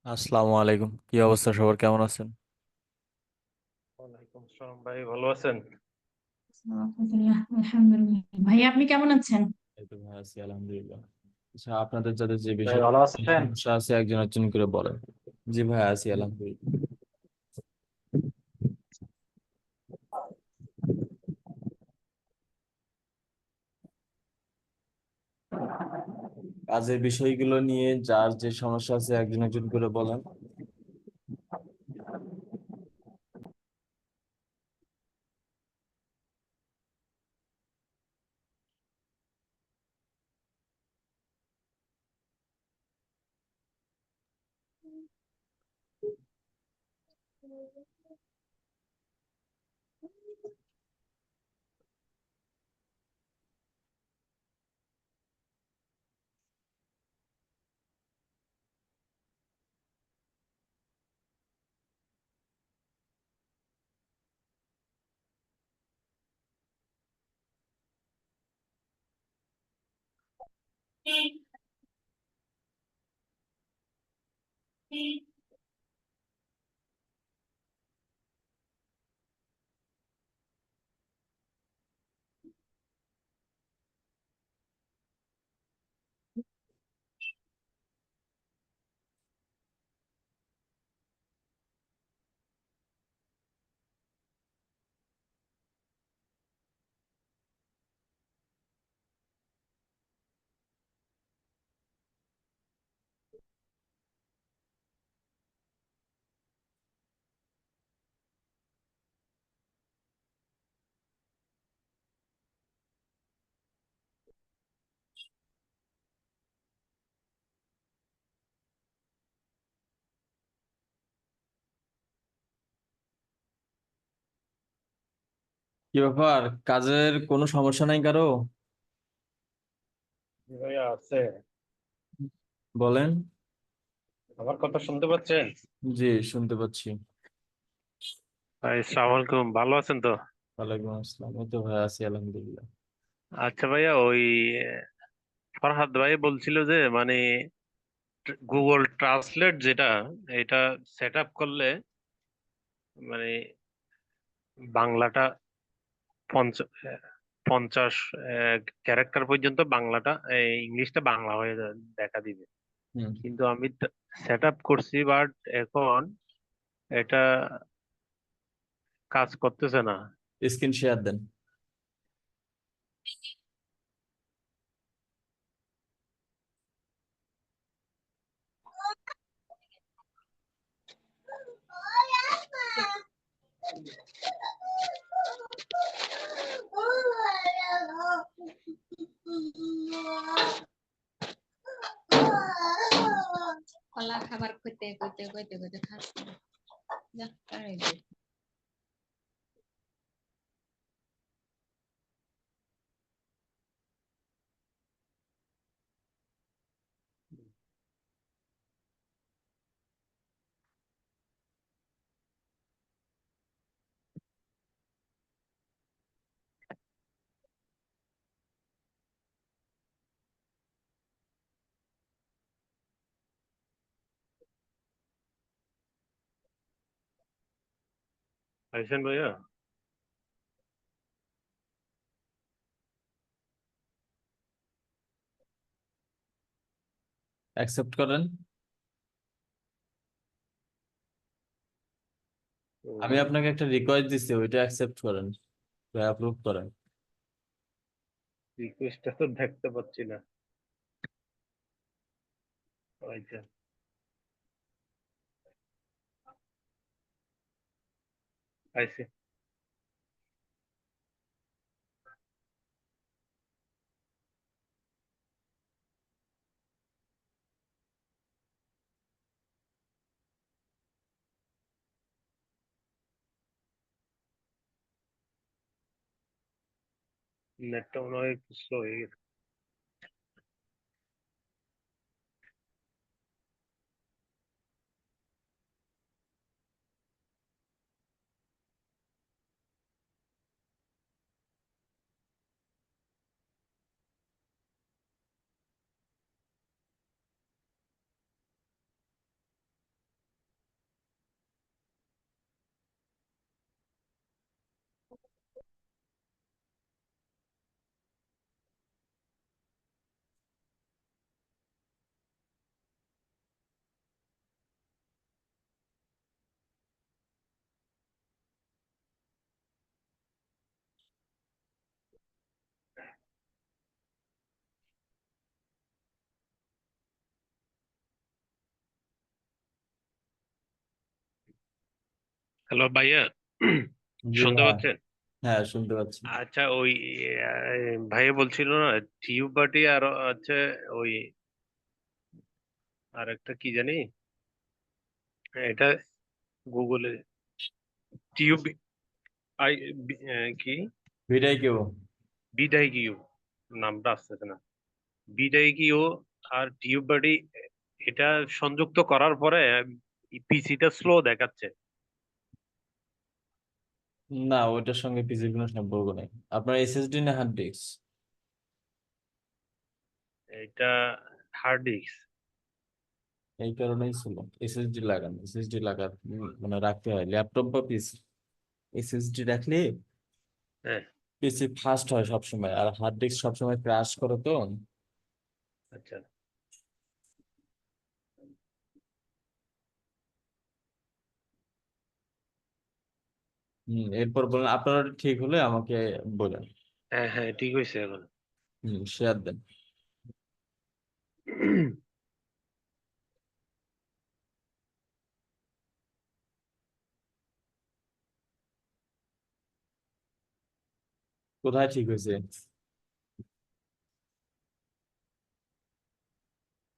আসসালামু আলাইকুম, কি অবস্থা? সবার কেমন আছেন? ওয়ালাইকুম আসসালাম ভাই, ভালো আছেন? আলহামদুলিল্লাহ আলহামদুলিল্লাহ। ভাইয়া আপনি কেমন আছেন? এই তো ভাই আছি আলহামদুলিল্লাহ। আচ্ছা, আপনাদের যাদের যে ভাই বিষয় ভালো আছেন? সমস্যা আছে একজন একজন করে বলেন। জি ভাই, আছি আলহামদুলিল্লাহ। কাজের বিষয়গুলো নিয়ে যার যে সমস্যা আছে একজন একজন করে বলেন। কি ব্যাপার, কাজের কোনো সমস্যা নাই কারো? জি ভাইয়া আছে। বলেন। আমার কথা শুনতে পাচ্ছেন? জি, শুনতে পাচ্ছি। ভাই আসসালামু আলাইকুম, ভালো আছেন তো? ওয়ালাইকুম আসসালাম, এই তো ভাই আছি আলহামদুলিল্লাহ। আচ্ছা ভাইয়া, ওই ফরহাদ ভাই বলছিল যে গুগল ট্রান্সলেট যেটা, এটা সেট আপ করলে মানে বাংলাটা 50 ক্যারেক্টার পর্যন্ত বাংলাটা ইংলিশটা বাংলা হয়ে দেখা দিবে। হুম। কিন্তু আমি সেট আপ করছি, বাট এখন এটা কাজ করতেছে না। স্ক্রিন শেয়ার দেন। কলা খাবার কইতে কইতে কইতে কইতে খাচ্ছি। যা তাড়াতাড়ি দে। পাইছেন ভাইয়া? অ্যাকসেপ্ট করেন। আমি আপনাকে একটা রিকোয়েস্ট দিচ্ছি, ওইটা অ্যাকসেপ্ট করেন, অ্যাপ্রুভ করেন। রিকোয়েস্টটা তো দেখতে পাচ্ছি না। আচ্ছা, পাইছি। নেটটা মনে হয় একটু স্লো হয়ে গেছে। হ্যালো ভাইয়া, জি শুনতে ভাই। পাচ্ছেন? হ্যাঁ, শুনতে পাচ্ছি। আচ্ছা, ওই ভাইয়া বলছিল না টিউব বাটি আর হচ্ছে ওই আর একটা কি জানি, এটা গুগলে টিউব আই কি ভিটাই কেউ। বিদায় কিউ, নামটা আসতেছে না। বিদায় কিউ আর টিউব বাটি, এটা সংযুক্ত করার পরে পিসিটা স্লো দেখাচ্ছে। না, ওইটার সঙ্গে পিসির কোনো সম্পর্ক নেই। আপনার এসএসডি না হার্ড ডিস্ক? এটা হার্ড ডিস্ক। এই কারণেই ছিল এসএসডি লাগান। এসএসডি লাগা মানে রাখতে হয় ল্যাপটপ বা পিসি। এসএসডি রাখলে হ্যাঁ। পিসি ফাস্ট হয় সবসময়, আর হার্ড ডিস্ক সবসময় ক্র্যাশ করে তো। আচ্ছা। এরপর বলেন, আপনার ঠিক হলে আমাকে বলেন। হ্যাঁ হ্যাঁ, ঠিক হয়েছে এখন। শেয়ার দেন। কোথায় ঠিক হয়েছে?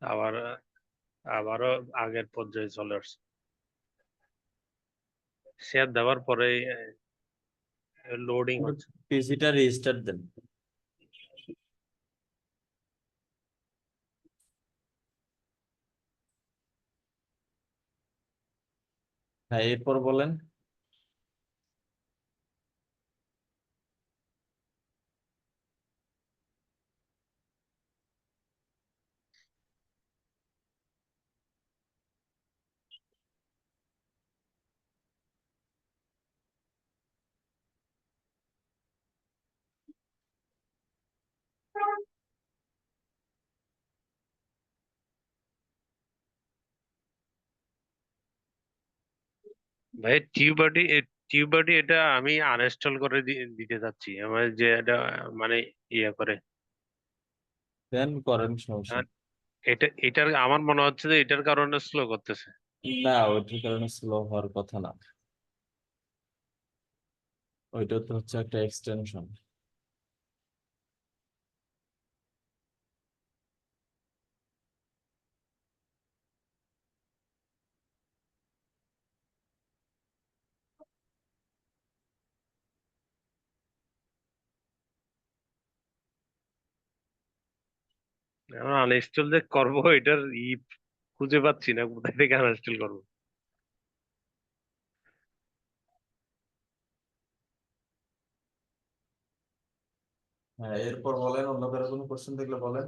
আবার আবারও আগের পর্যায়ে চলে আসছে। শেয়ার দেওয়ার পরে লোডিং হচ্ছে। পিসিটা রিস্টার্ট দেন। হ্যাঁ, এরপর বলেন। ভাই টিউবারটি, টিউবারটি এটা আমি আনইনস্টল করে দিতে চাচ্ছি, আমার যে এটা মানে ইয়ে করে। দেন করেন, সমস্যা আর এটার আমার মনে হচ্ছে যে এটার কারণে স্লো করতেছে। নেই। না, ওইটার কারণে স্লো হওয়ার কথা না। ওইটা তো হচ্ছে একটা এক্সটেনশন। এখন আনইনস্টল যে করবো এটার খুঁজে পাচ্ছি না, কোথায় থেকে আনইনস্টল করবো। হ্যাঁ, এরপর বলেন, অন্য কারো কোনো কোশ্চেন থাকলে বলেন।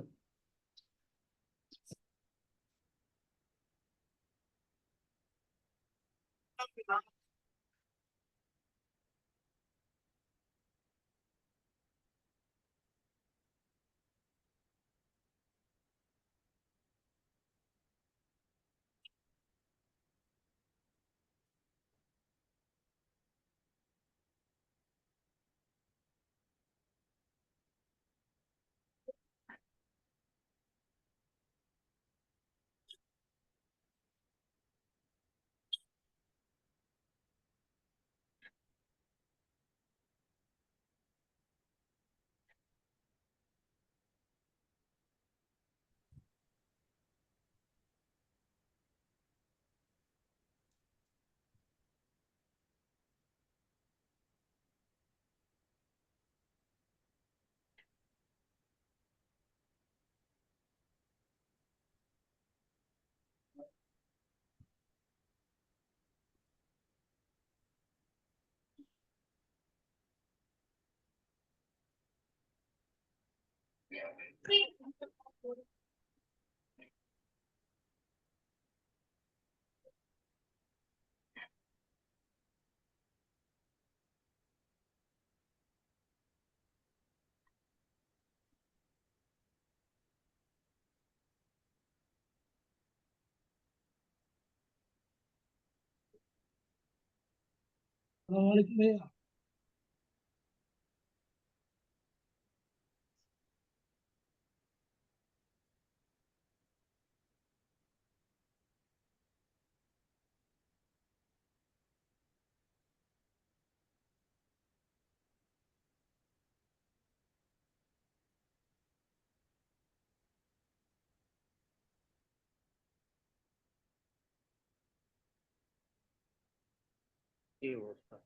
এই অবস্থা।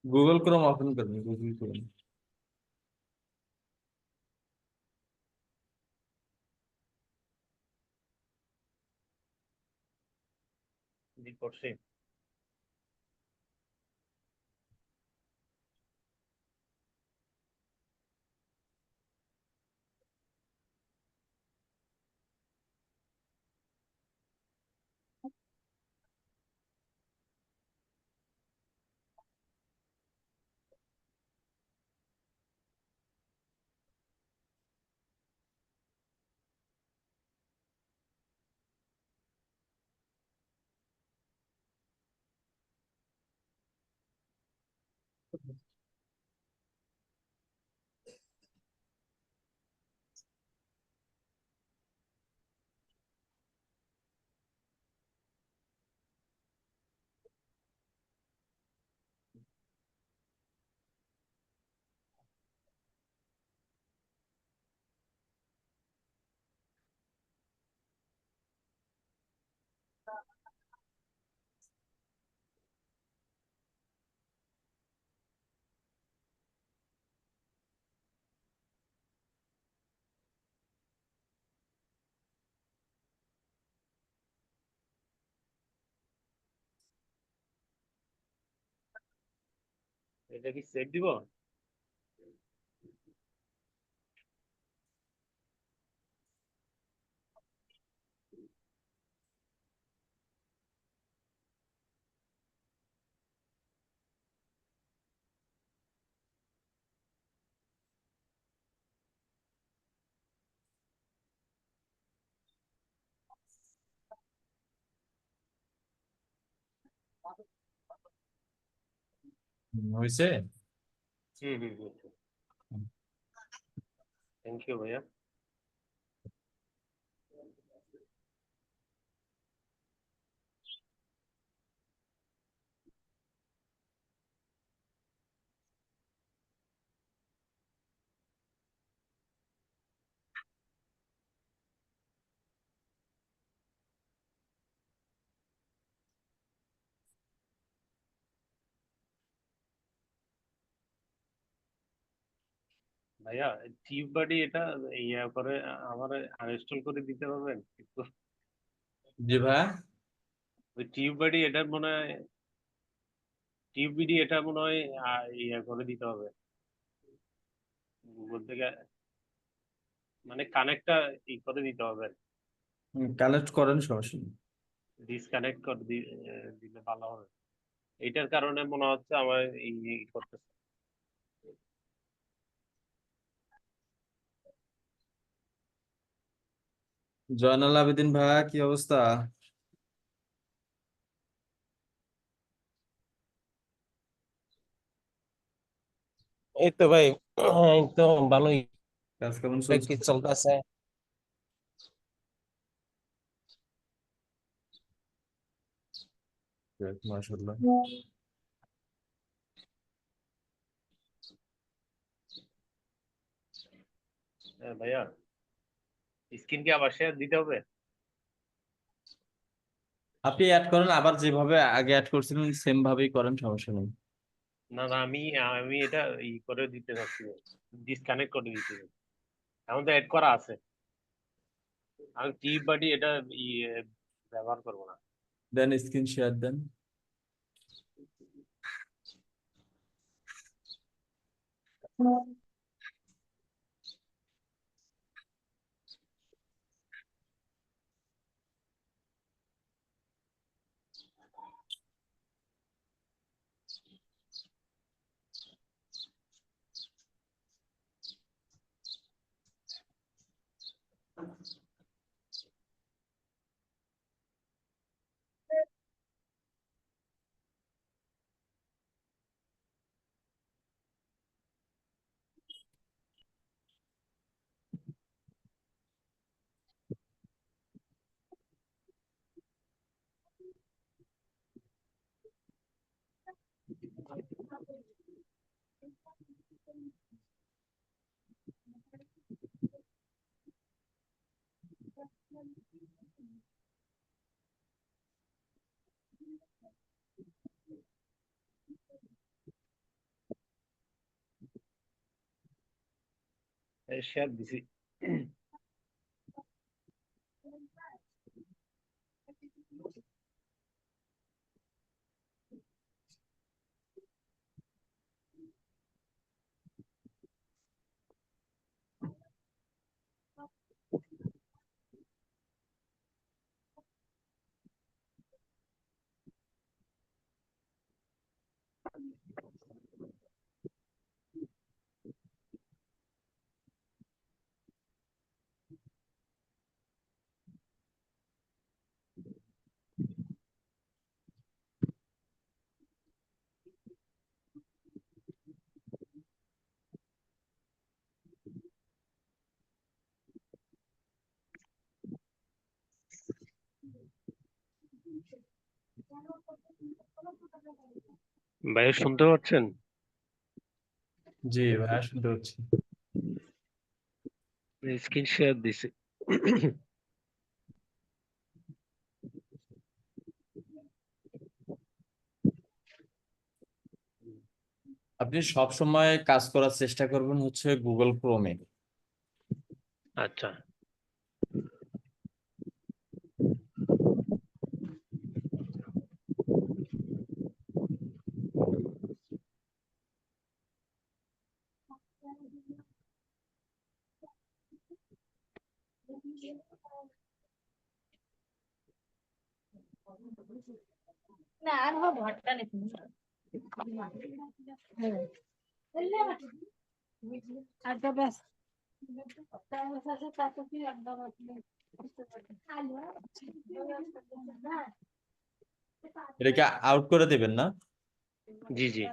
गूगल क्रोम ओपन करनी, गूगल क्रोम। জি করছি। এটা কি সেভ দিব? হয়েছে। হুম হুম হুম। থ্যাংক ইউ ভাইয়া। ভাইয়া টিউব বাডি এটা ইয়া করে আমার আনইনস্টল করে দিতে পারবেন একটু? জি ভাই। ওই টিউব বাডি এটা মনে হয়, টিউব বিডি এটা মনে হয় ইয়া করে দিতে হবে বলতে গেলে, মানে কানেক্টটা ই করে দিতে হবে, কানেক্ট করেন, সমস্যা নেই। ডিসকানেক্ট করে দিলে ভালো হবে। এটার কারণে মনে হচ্ছে আমার করতেছে। জয়নাল আবেদিন ভাই, কি অবস্থা? এই তো ভাই, এই তো ভালোই কাজ কেমন চলছে? কি চলতেছে। মাশাআল্লাহ। ভাইয়া স্ক্রিন কি আবার শেয়ার দিতে হবে? আপনি অ্যাড করেন, আবার যেভাবে আগে অ্যাড করছিলেন সেম ভাবেই করেন, সমস্যা নেই। না না, আমি আমি এটা করে দিতে চাচ্ছি, ডিসকানেক্ট করে দিতে চাচ্ছি। এখন তো অ্যাড করা আছে, আমি টিউব বাডি এটা ই ব্যবহার করবো না। দেন স্ক্রিন শেয়ার দেন। শেয়ার দিছি। ভাই শুনতে পাচ্ছেন? জি ভাইয়া, শুনতে হচ্ছে। স্ক্রিন শেয়ার দিছি। আপনি সব সময় কাজ করার চেষ্টা করবেন হচ্ছে গুগল ক্রোমে। আচ্ছা, না আর হবে ভট্টা নেই। আচ্ছা ব্যাস এটাকে আউট করে দেবেন না? জি জি,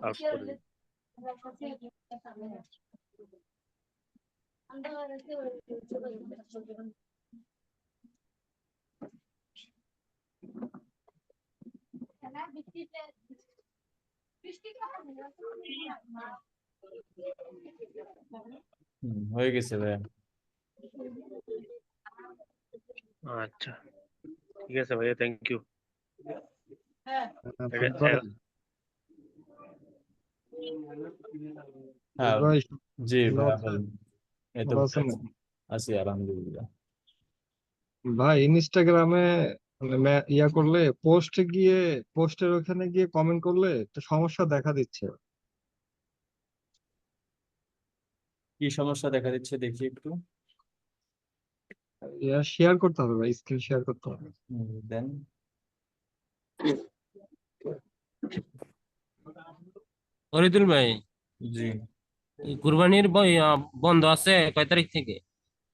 আউট করে দিই। হয়ে গেছে ভাইয়া। আচ্ছা, ঠিক আছে ভাইয়া, থ্যাংক ইউ। ভাই হ্যাঁ, ভাই জি ভালো ভাইয়া আছেন? বলেন। এই তো ভালো ভালো আছেন? আছি। আছি আলহামদুলিল্লাহ। ভাই ইনস্টাগ্রামে মানে ইয়া করলে পোস্টে গিয়ে পোস্টের ওখানে গিয়ে কমেন্ট করলে একটা সমস্যা দেখা দিচ্ছে। কি সমস্যা দেখা দিচ্ছে দেখি একটু। ইয়া শেয়ার করতে হবে ভাই, স্ক্রিন শেয়ার করতে হবে। দেন। ফরিদুল ভাই, জি কুরবানির বন্ধ আছে কয় তারিখ থেকে?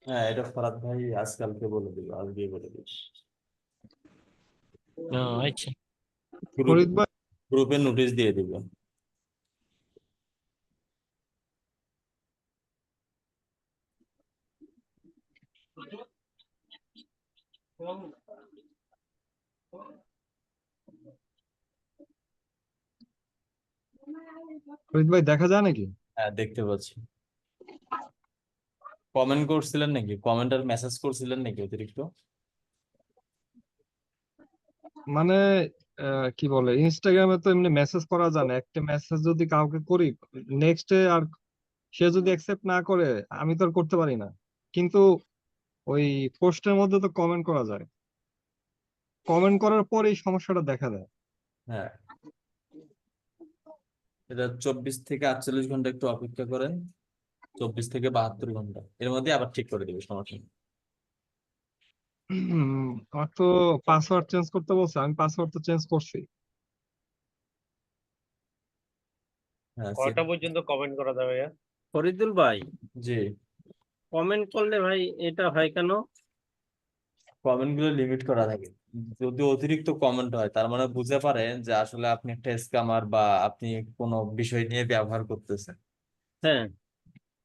হ্যাঁ, এটা ফরাদ ভাই আজকালকে বলে দিল, আজকে বলে দিল। আচ্ছা। গ্রুপ ফরিদ ভাই গ্রুপে নোটিশ দিয়ে দিবে। ফরিদ ভাই দেখা যায় নাকি? হ্যাঁ, দেখতে পাচ্ছি। কমেন্ট করছিলেন নাকি, কমেন্ট আর মেসেজ করছিলেন নাকি অতিরিক্ত? মানে কি বলে, ইনস্টাগ্রামে তো এমনি মেসেজ করা যায় না। একটা মেসেজ যদি কাউকে করি নেক্সট আর সে যদি অ্যাকসেপ্ট না করে আমি তো আর করতে পারি না। কিন্তু ওই পোস্টের মধ্যে তো কমেন্ট করা যায়, কমেন্ট করার পর এই সমস্যাটা দেখা দেয়। হ্যাঁ, এটা 24 থেকে 48 ঘন্টা একটু অপেক্ষা করেন। 24 থেকে 72 ঘন্টা এর মধ্যে আবার ঠিক করে দিবে, সমস্যা নেই। আমার তো পাসওয়ার্ড চেঞ্জ করতে বলছে, আমি পাসওয়ার্ড তো চেঞ্জ করছি। হ্যাঁ কয়টা পর্যন্ত কমেন্ট করা যাবে ভাইয়া? ফরিদুল ভাই, জি, কমেন্ট করলে ভাই এটা হয় কেন? কমেন্ট গুলো লিমিট করা থাকে। যদি অতিরিক্ত কমেন্ট হয় তার মানে বুঝতে পারেন যে আসলে আপনি একটা স্ক্যামার বা আপনি কোনো বিষয় নিয়ে ব্যবহার করতেছেন। হ্যাঁ।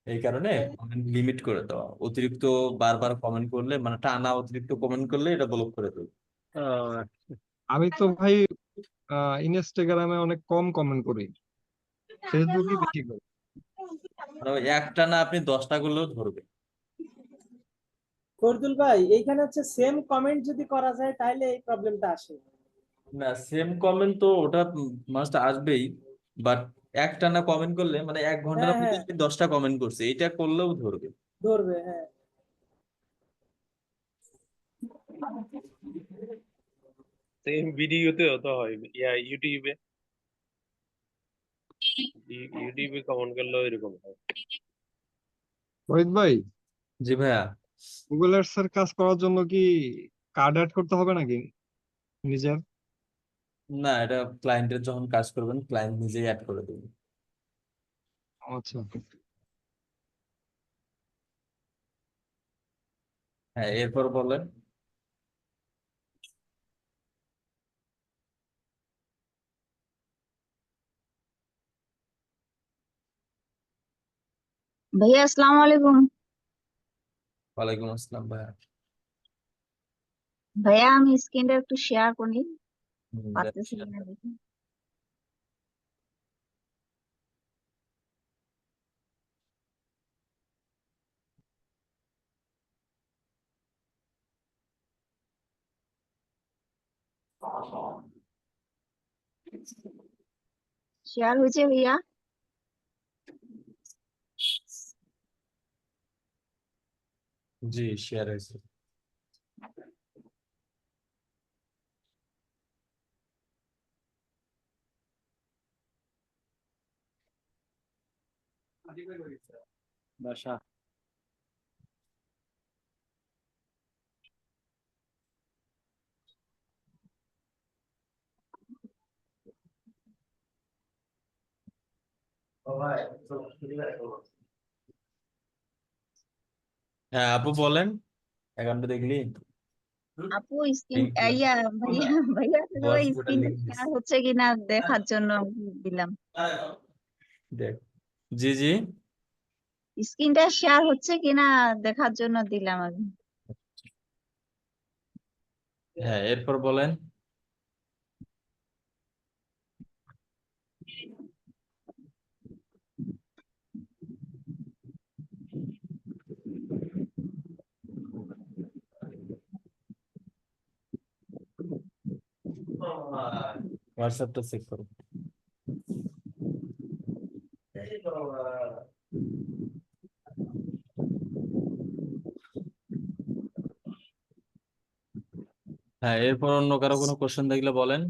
এই কারণে কমেন্ট লিমিট করে দেওয়া। অতিরিক্ত বারবার কমেন্ট করলে মানে টানা অতিরিক্ত কমেন্ট করলে এটা ব্লক করে দেবে। আহ, আমি তো ভাই ইনস্টাগ্রামে অনেক কম কমেন্ট করি, ফেসবুকে বেশি করি। মানে ওই একটানা আপনি 10টা করলেও ধরবে। ফরদুল ভাই এইখানে হচ্ছে সেম কমেন্ট যদি করা যায় তাহলে এই প্রবলেমটা আসে। না, সেম কমেন্ট তো ওটা মাস্ট আসবেই, বাট একটানা কমেন্ট করলে মানে 1 ঘন্টার হ্যাঁ মধ্যে হ্যাঁ, আমি 10টা কমেন্ট করছি, এটা করলেও ধরবে। ধরবে, হ্যাঁ। সেম ভিডিওতেও তো হয়, ইউটিউবে ইউটিউবে কমেন্ট করলেও এরকম হয়। রোহিত ভাই, জি ভাইয়া। গুগল অ্যাডস এর কাজ করার জন্য কি কার্ড অ্যাড করতে হবে নাকি নিজের? না, এটা ক্লায়েন্টের যখন কাজ করবেন ক্লায়েন্ট নিজেই অ্যাড করে দেবে। আচ্ছা, হ্যাঁ, এরপর বলেন। भैया अस्सलाम वालेकुम। ওয়ালাইকুম আসসালাম ভাইয়া। ভাইয়া আমি স্ক্রিনটা একটু শেয়ার করি, দেন পারতেছি share কিনা করেন। দেখি। শেয়ার হয়েছে ভাইয়া? জি, শেয়ার হয়েছে। বাসা। হ্যাঁ আপু বলেন, অ্যাকাউন্টে দেখলি আপু স্ক্রিন লিংক দিলাম। ইয়া ভাইয়া ভাইয়া আসলে বস ওই ওটা স্ক্রিনটা লিংক দিস। শেয়ার হচ্ছে কিনা দেখার জন্য দিলাম। দেখ। জি জি। স্ক্রিনটা শেয়ার হচ্ছে কিনা দেখার জন্য দিলাম আমি। হ্যাঁ, এরপর বলেন। হোয়াটসঅ্যাপটা চেক করো। হ্যাঁ, এরপর অন্য কারো কোনো কোশ্চেন থাকলে বলেন।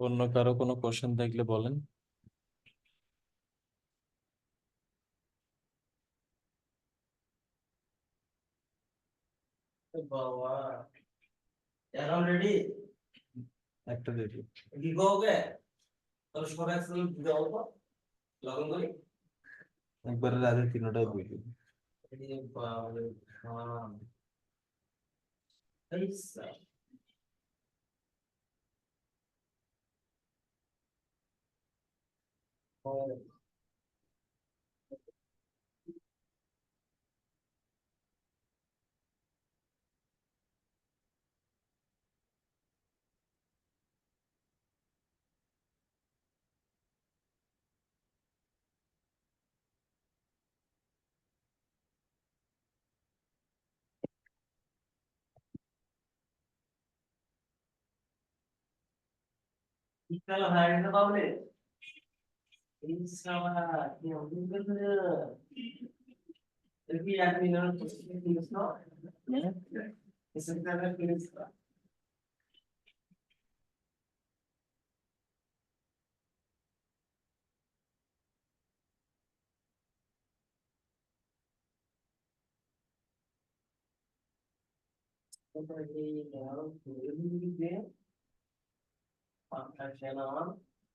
অন্য কারো কোনো কোশ্চেন থাকলে বলেন। একটা দেখি একবারে রাতে 3টায় বইলি।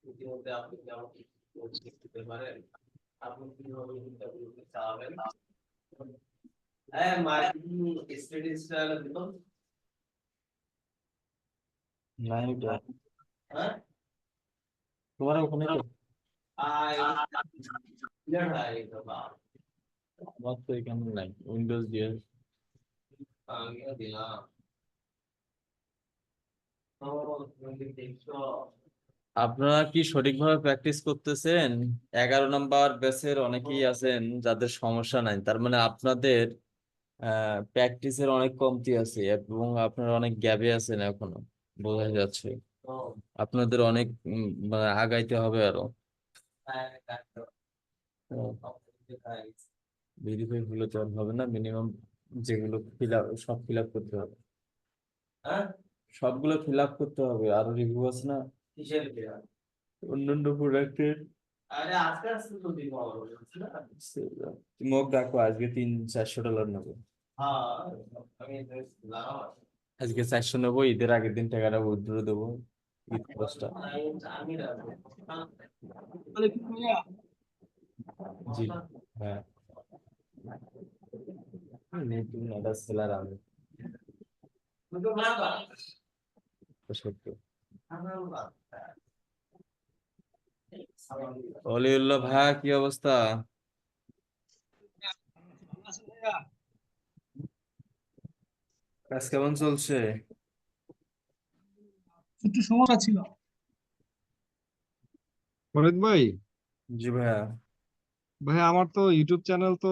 ইতিমধ্যে আপনি কি আমাকে দিতে পারেন? আপনি কিভাবে ইন্টারভিউতে চালাবেন? মার্কেটিং স্ট্র্যাটেজিটা দিল নাই এটা। হ্যাঁ তোমার ওখানে তো ক্লিয়ার হয় এটা বা আমার তো এখানে নাই উইন্ডোজ দিয়ে আমি দিলাম। আপনারা কি সঠিকভাবে প্র্যাকটিস করতেছেন? 11 নম্বর ব্যাচের অনেকেই আছেন যাদের সমস্যা নাই, তার মানে আপনাদের প্র্যাকটিসের অনেক কমতি আছে এবং আপনারা অনেক গ্যাপে আছেন এখনো, বোঝা যাচ্ছে। আপনাদের অনেক মানে আগাইতে হবে আরো। ভেরিফাই হলে তো আর হবে না, মিনিমাম যেগুলো সব ফিল আপ করতে হবে। সবগুলো ফিল আপ করতে হবে, আরো রিভিউ আছে না অন্যান্য প্রোডাক্টের। মুখ দেখো আজকে $300-400 নেবো। আজকে 400 নেবো, ঈদের আগের দিন টাকাটা উইথড্র দেবো, ঈদ খরচটা। জি হ্যাঁ নতুন একটা সেলার আমি সত্য। অলিউল্লাহ ভাইয়া কি অবস্থা? কাজ কেমন চলছে? একটু সমস্যা ছিল। ফরিদ ভাই, জি ভাইয়া। ভাই আমার তো ইউটিউব চ্যানেল তো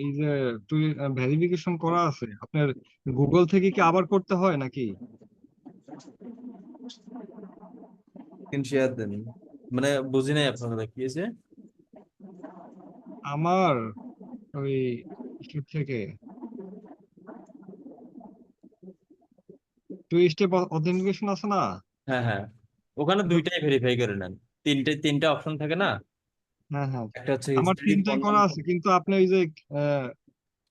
এই যে তুই ভেরিফিকেশন করা আছে আপনার, গুগল থেকে কি আবার করতে হয় নাকি? শেয়ার দেন, মানে বুঝি নাই আপনার কথা কি আছে। আমার ওই ইউটিউব থেকে টু স্টেপ অথেন্টিকেশন আছে না? হ্যাঁ হ্যাঁ, ওখানে কিন্তু দুইটাই ভেরিফাই করে নেন। তিনটা অপশন থাকে না, হ্যাঁ হ্যাঁ, একটা হচ্ছে আমার হিস্ট্রি, তিনটাই ফোন করা নাম্বার। আছে, কিন্তু আপনি ওই যে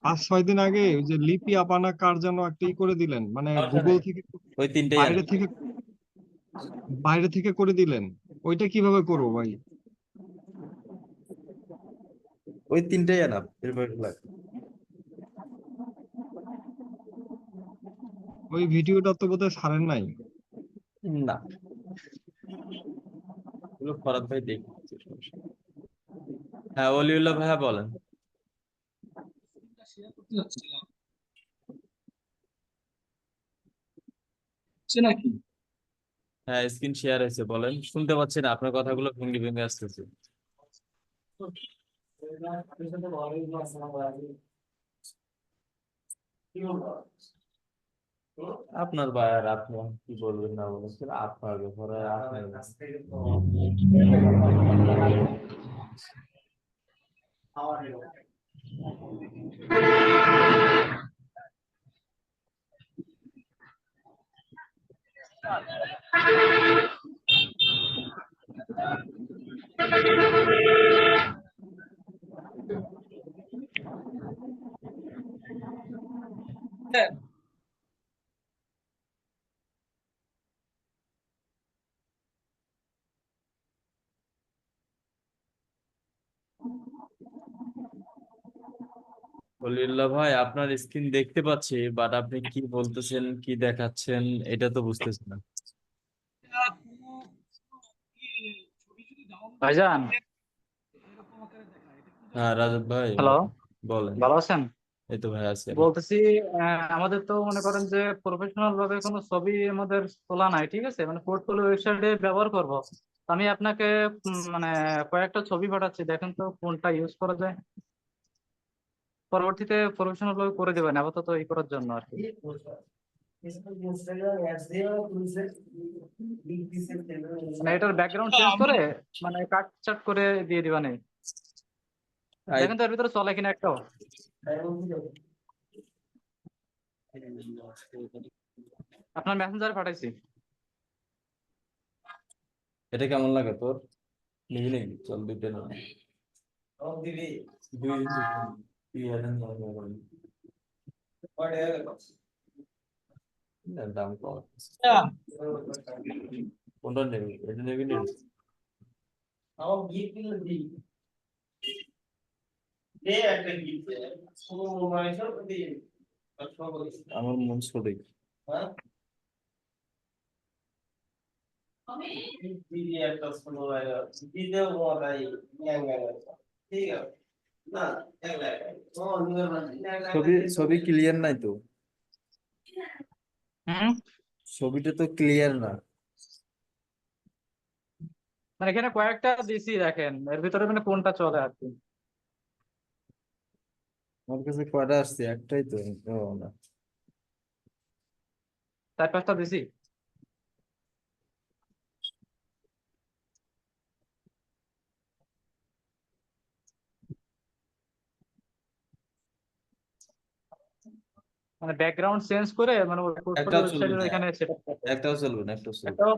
5-6 দিন আগে ওই যে লিপি আপানা কার যেন একটা করে দিলেন, মানে সমস্যা গুগল নাই, থেকে ওই তিনটাই বাইরে আনেন। থেকে বাইরে থেকে করে দিলেন, ওইটা কিভাবে করবো ভাই? ওই তিনটাই আনা ভেরিফাই লাগে। ওই ভিডিওটা তো বোধহয় ছাড়েন নাই। না ওগুলো ফরাদ ভাই দেখছে, সমস্যা নেই। হ্যাঁ অলিউল্লাহ ভাইয়া বলেন। শেয়ার করতে যাচ্ছিলাম, হচ্ছে নাকি? হ্যাঁ স্ক্রিন শেয়ার হয়েছে, বলেন, শুনতে পাচ্ছি না আপনার কথাগুলো ভেঙে ভেঙে আসতেছে। আপনার বায়ার, আপনি কি বলবেন না বলবেন সেটা আপনার ব্যাপারে, আপনার খলিল্লাহ ভাই, আপনার স্ক্রিন দেখতে পাচ্ছি, বাট আপনি কি বলতেছেন কি দেখাচ্ছেন এটা তো বুঝতেছি না। ভাইজান, হ্যাঁ রাজত ভাই হ্যালো, বলেন। ভালো আছেন? এই তো ভাই আছি আমি। বলতেছি, আমাদের তো মনে করেন যে প্রফেশনাল ভাবে কোনো ছবি আমাদের তোলা নাই, ঠিক আছে, মানে পোর্টফোলিও ওয়েবসাইটে ব্যবহার করব। আমি আপনাকে মানে কয়েকটা ছবি পাঠাচ্ছি, দেখেন তো কোনটা ইউজ করা যায়। পরবর্তীতে প্রফেশনাল ভাবে করে দেবেন, আপাতত এই করার জন্য আর কি। মানে এটার ব্যাকগ্রাউন্ড চেঞ্জ করে মানে কাট চাট করে দিয়ে দিবা নেই, দেখেন তো এর ভিতরে চলে কিনা একটাও। আপনার মেসেঞ্জারে পাঠাইছি। এটা কেমন লাগে তোর? নিবি নাকি? চল দুইটা না দিবি দুই তুই এখন দাম কম। কোনটা নেবি? এটা নেবি না? আমার মন ছোটই। ছবি ছবি ক্লিয়ার নাই তো, হুম, ছবিটা তো ক্লিয়ার না। মানে এখানে কয়েকটা দিছি, দেখেন এর ভিতরে মানে কোনটা চলে আর কি। আমার কাছে কয়টা আসছে? একটাই তো। ও না, 4-5টা দিছি। মানে ব্যাকগ্রাউন্ড চেঞ্জ করে মানে ওই পোর্টফোলিও একটাও চলবে ওয়েবসাইটের না, এখানে সেটআপ করতে হবে। একটাও চলবে না, একটাও চলবে না। একটাও,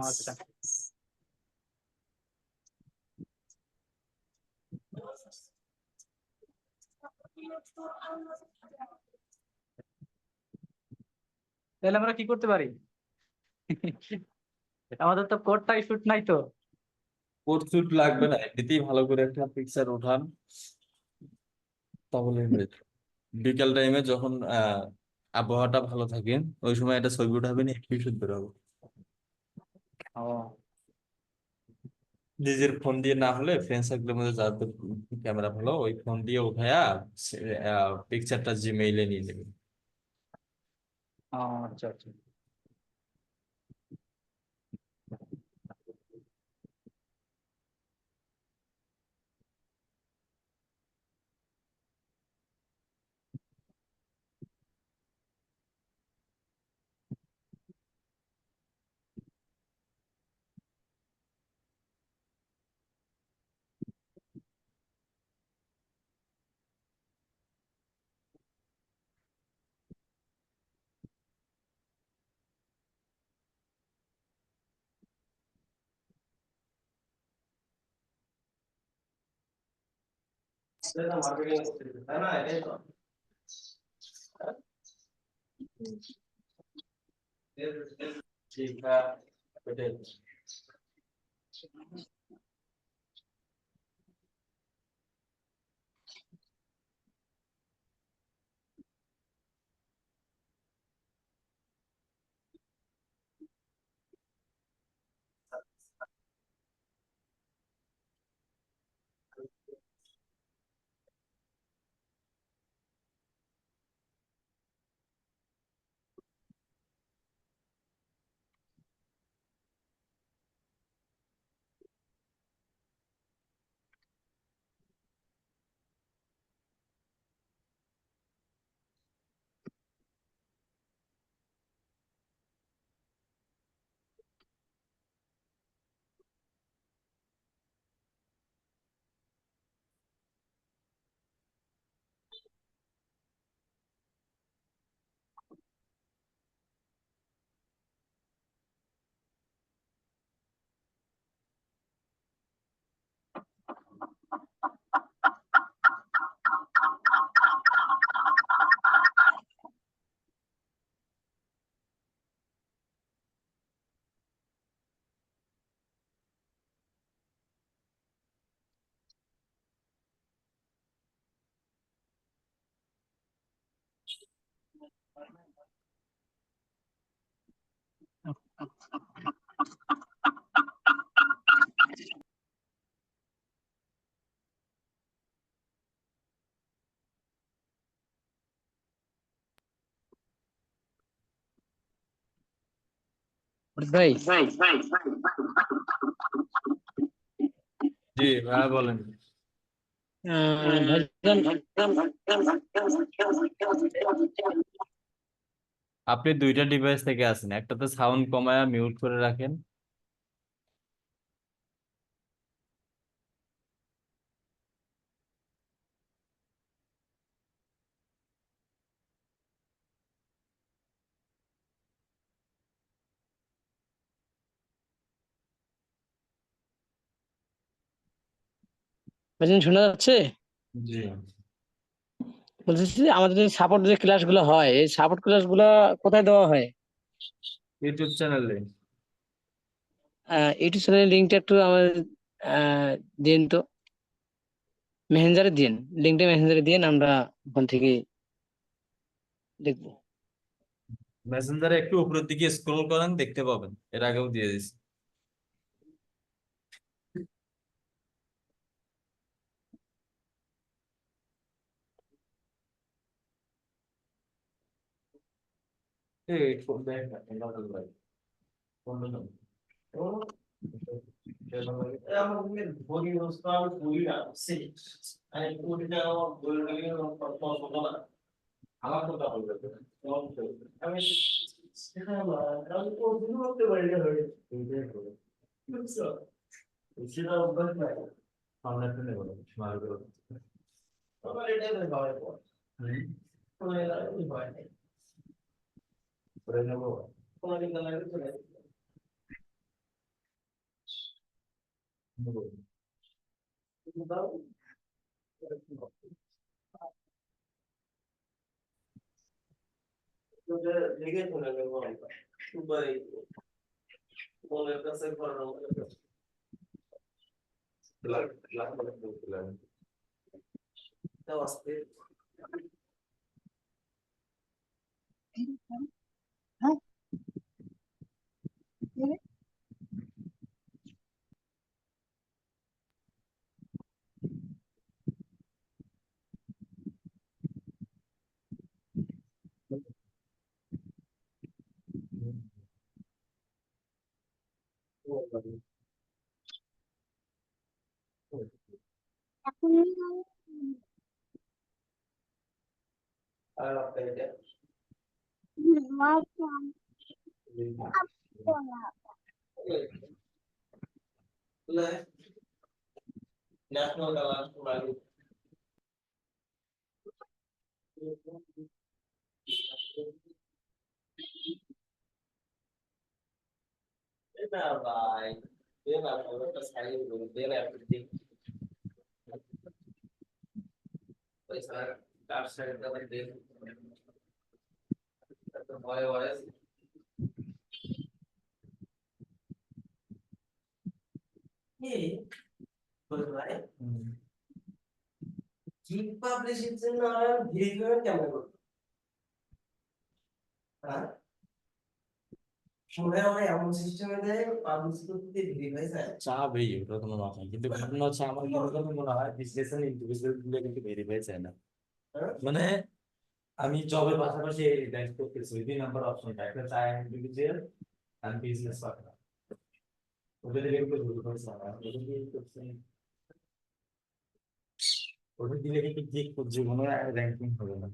আচ্ছা। তাহলে আমরা কি করতে পারি? আমাদের তো কোডটাই শুট নাই তো। কোট সুট লাগবে না, এমনিতেই ভালো করে একটা পিকচার ওঠান, তাহলে হয়ে যাবে। বিকেল টাইমে যখন আবহাওয়াটা ভালো থাকে, ওই সময় একটা ছবি উঠাবেন, একটু সুন্দর হবে। ও, নিজের ফোন দিয়ে না হলে ফ্রেন্ড সার্কেলের মধ্যে যাদের ক্যামেরা ভালো, ওই ফোন দিয়ে উঠায়া পিকচারটা জিমেইলে নিয়ে নেবেন। ও, আচ্ছা আচ্ছা। ঠিক আছে। ভাই, জি ভাইয়া বলেন। আপনি দুইটা ডিভাইস থেকে আছেন, একটাতে সাউন্ড কমায়া মিউট করে রাখেন। ভাইজান শোনা যাচ্ছে? জি বলতেছি যে আমাদের যে সাপোর্ট যে ক্লাসগুলো হয় এই সাপোর্ট ক্লাসগুলো কোথায় দেওয়া হয়? ইউটিউব চ্যানেলে। ইউটিউব চ্যানেলের লিঙ্কটা একটু আমার দিন তো, মেসেঞ্জারে দিন, লিঙ্কটা মেসেঞ্জারে দিন, আমরা ওখান থেকে দেখবো। মেসেঞ্জারে একটু উপরের দিকে স্ক্রল করেন, দেখতে পাবেন, এর আগেও দিয়ে দিছি। এই ফোন দেখ না, এটা ভালো লাগে। ফোন দেখ না। ও, আমার কথা বলবে আমি সেটা আমি কোনদিন বলতে পারি না হয়ে বুঝছো সেটা অভ্যাস নাই আমরা তো নেব না মার করো আমার এটা ভয় পাওয়ার পর তোমার এটা ভয় নাই করে নেব তোমার এটা লাগে তো নেব দাও তো দেখে চলে গেল সুপারি বলের কাছে করানো লাগ লাগ বলছিলাম দাও আস্তে আর আপনাদের ন্যাশনাল কালার এটা ভাই দেন আপনারা সাইড করে দেন আপনি পয়সা কার সাইড দাও দেন তো ভয় ভয় এই বল ভাই কি পাবলিশের জন্য আর ভিডিও কেমন করব হ্যাঁ সময় আমার এমন সিস্টেমে দেয় পাবলিশ করতে ভেরিফাই যায় চাবেই ওটা কোনো মাথা কিন্তু ঘটনা হচ্ছে আমার মনে হয় বিশ্লেষণ ইন্ডিভিজুয়াল গুলো কিন্তু ভেরিফাই যায় না মানে আমি জবের পাশাপাশি রিলাইজ করতেছি দুই নাম্বার অপশনটা একটা চাই ইন্ডিভিজুয়াল আর বিজনেস পার্টনার ওটা দিলে একটু ভুল করছে না ওটা দিয়ে করছে ওটা দিলে কিন্তু ঠিক জীবনে র্যাঙ্কিং হবে না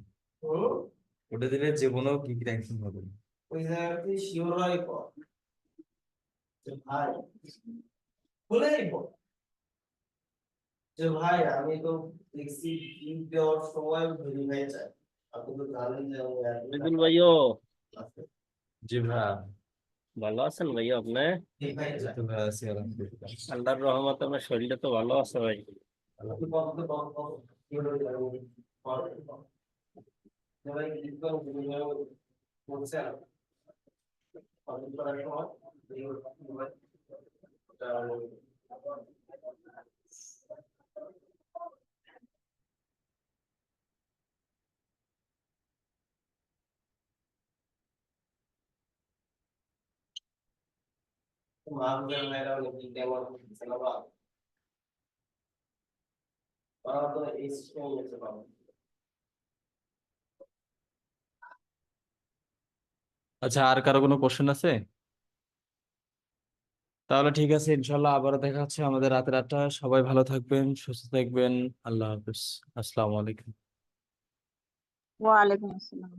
ওটা দিলে জীবনেও কি র্যাঙ্কিং হবে না ওই জায়গাতে শিওর হয় ভাই বলে যে ভাই আমি তো দেখছি টিম দেওয়ার সময় ভেরিফাই চাই আপনি তো জানেন যে বিপুল ভাইও জি ভাই ভালো আছেন ভাইয়া? আপনি ভেরিফাই চাই তো ভাই আছি আলহামদুলিল্লাহ আল্লাহর রহমতে আপনার শরীরটা তো ভালো আছে ভাই। আপনি কত কি হলো সবাই ক্লিক করো ভিডিও করছে আর কমেন্ট করার সময় মাহবুবের মেয়েরা অনেক ডেমো করতেছে না বা ওরা তো এই সিস্টেম নিতে পারবে আচ্ছা আর কারো কোনো কোশ্চেন আছে তাহলে ঠিক আছে ইনশাল্লাহ আবারও দেখা হচ্ছে আমাদের রাতের 8টায় সবাই ভালো থাকবেন সুস্থ থাকবেন আল্লাহ হাফিজ আসসালামু আলাইকুম ওয়ালাইকুম আসসালাম।